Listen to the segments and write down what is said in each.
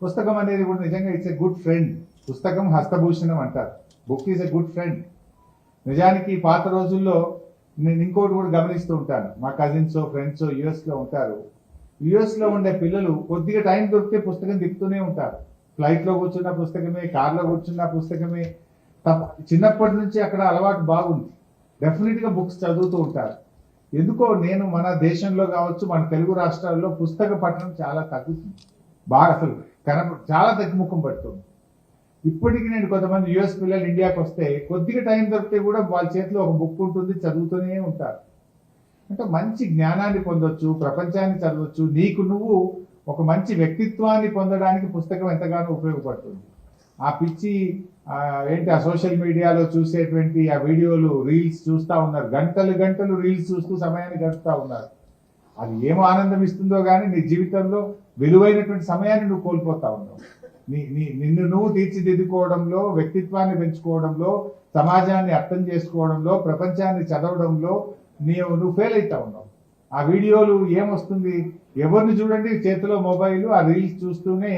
పుస్తకం అనేది కూడా నిజంగా ఇట్స్ ఎ గుడ్ ఫ్రెండ్. పుస్తకం హస్తభూషణం అంటారు. Book is a good friend. నిజానికి పాత రోజుల్లో నేను ఇంకోటి కూడా గమనిస్తూ ఉంటాను. మా కజిన్స్ ఫ్రెండ్స్ యుఎస్లో ఉంటారు. యుఎస్లో ఉండే పిల్లలు కొద్దిగా టైం దొరికితే పుస్తకం తిప్పుతూనే ఉంటారు. ఫ్లైట్లో కూర్చున్న పుస్తకమే, కార్లో కూర్చున్న పుస్తకమే. చిన్నప్పటి నుంచి అక్కడ అలవాటు బాగుంది. డెఫినెట్గా బుక్స్ చదువుతూ ఉంటారు. ఎందుకో నేను మన దేశంలో కావచ్చు, మన తెలుగు రాష్ట్రాల్లో పుస్తక పఠనం చాలా తగ్గుతుంది. బాగా అసలు చాలా తగ్గుముఖం పడుతుంది. ఇప్పటికీ నేను కొంతమంది యుఎస్ పిల్లలు ఇండియాకి వస్తే కొద్దిగా టైం దొరికితే కూడా వాళ్ళ చేతిలో ఒక బుక్ ఉంటుంది, చదువుతూనే ఉంటారు. అంటే మంచి జ్ఞానాన్ని పొందొచ్చు, ప్రపంచాన్ని చదవచ్చు. నీకు నువ్వు ఒక మంచి వ్యక్తిత్వాన్ని పొందడానికి పుస్తకం ఎంతగానో ఉపయోగపడుతుంది. ఆ పిచ్చి ఏంటి ఆ సోషల్ మీడియాలో చూసేటువంటి ఆ వీడియోలు, రీల్స్ చూస్తూ ఉన్నారు. గంటలు గంటలు రీల్స్ చూస్తూ సమయాన్ని గడుపుతూ ఉన్నారు. అది ఏం ఆనందం ఇస్తుందో కానీ నీ జీవితంలో విలువైనటువంటి సమయాన్ని నువ్వు కోల్పోతా ఉన్నావు. నిన్ను నువ్వు తీర్చిదిద్దుకోవడంలో, వ్యక్తిత్వాన్ని పెంచుకోవడంలో, సమాజాన్ని అర్థం చేసుకోవడంలో, ప్రపంచాన్ని చదవడంలో నువ్వు ఫెయిల్ అవుతా ఉన్నావు. ఆ వీడియోలు ఏమొస్తుంది? ఎవరిని చూడండి చేతిలో మొబైల్, ఆ రీల్స్ చూస్తూనే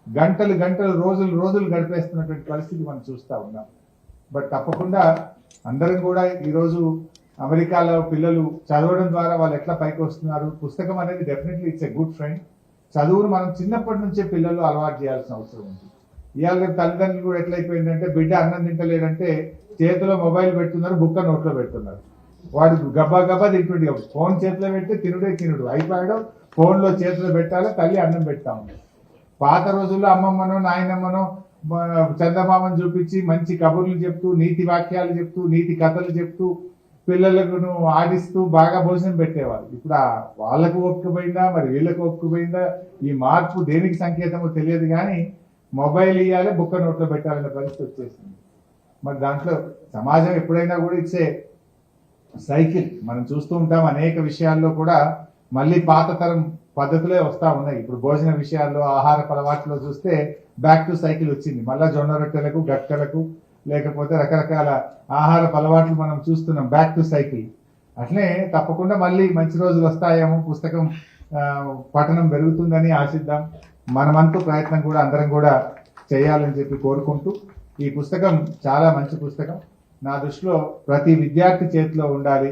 గంటలు గంటలు, రోజులు రోజులు గడిపేస్తున్నటువంటి పరిస్థితి మనం చూస్తూ ఉన్నాం. బట్ తప్పకుండా అందరం కూడా ఈరోజు అమెరికాలో పిల్లలు చదవడం ద్వారా వాళ్ళు ఎట్లా పైకి వస్తున్నారు. పుస్తకం అనేది definitely it's a good friend. చదువును మనం చిన్నప్పటి నుంచే పిల్లలు అలవాటు చేయాల్సిన అవసరం ఉంది. ఇవాళ తల్లిదండ్రులు కూడా ఎట్లయిపోయిందంటే బిడ్డ అన్నం తింటలేడంటే చేతిలో మొబైల్ పెడుతున్నారు, బుక్క నోట్లో పెడుతున్నారు. వాడు గబ్బా గబ్బా తింటుండే. ఫోన్ చేతిలో పెడితే తినుడు అయిపోయాడు. ఫోన్లో చేతిలో పెట్టాలి, తల్లి అన్నం పెడతా ఉంది. పాత రోజుల్లో అమ్మమ్మనో నాయనమ్మనో చందమామను చూపించి మంచి కబుర్లు చెప్తూ, నీతి వాక్యాలు చెప్తూ, నీతి కథలు చెప్తూ పిల్లలకు ఆడిస్తూ బాగా భోజనం పెట్టేవాళ్ళు. ఇప్పుడు వాళ్ళకు ఒప్పుకుపోయిందా, మరి వీళ్ళకు ఒప్పుకుపోయిందా, ఈ మార్పు దేనికి సంకేతమో తెలియదు. కానీ మొబైల్ ఇవ్వాలి, బుక్క నోట్లో పెట్టాలనే పరిస్థితి వచ్చేసింది. మరి దాంట్లో సమాజం ఎప్పుడైనా కూడా ఇచ్చే సైకిల్ మనం చూస్తూ ఉంటాం. అనేక విషయాల్లో కూడా మళ్ళీ పాత తరం పద్ధతులే వస్తూ ఉన్నాయి. ఇప్పుడు భోజన విషయాల్లో, ఆహార అలవాట్లో చూస్తే బ్యాక్ టు సైకిల్ వచ్చింది. మళ్ళీ జొన్న రొట్టెలకు, గట్టలకు, లేకపోతే రకరకాల ఆహార అలవాట్లు మనం చూస్తున్నాం. Back to cycle. అట్లే తప్పకుండా మళ్ళీ మంచి రోజులు వస్తాయేమో, పుస్తకం పఠనం పెరుగుతుందని ఆశిద్దాం. మనమంతు ప్రయత్నం కూడా అందరం కూడా చేయాలని చెప్పి కోరుకుంటూ, ఈ పుస్తకం చాలా మంచి పుస్తకం. నా దృష్టిలో ప్రతి విద్యార్థి చేతిలో ఉండాలి.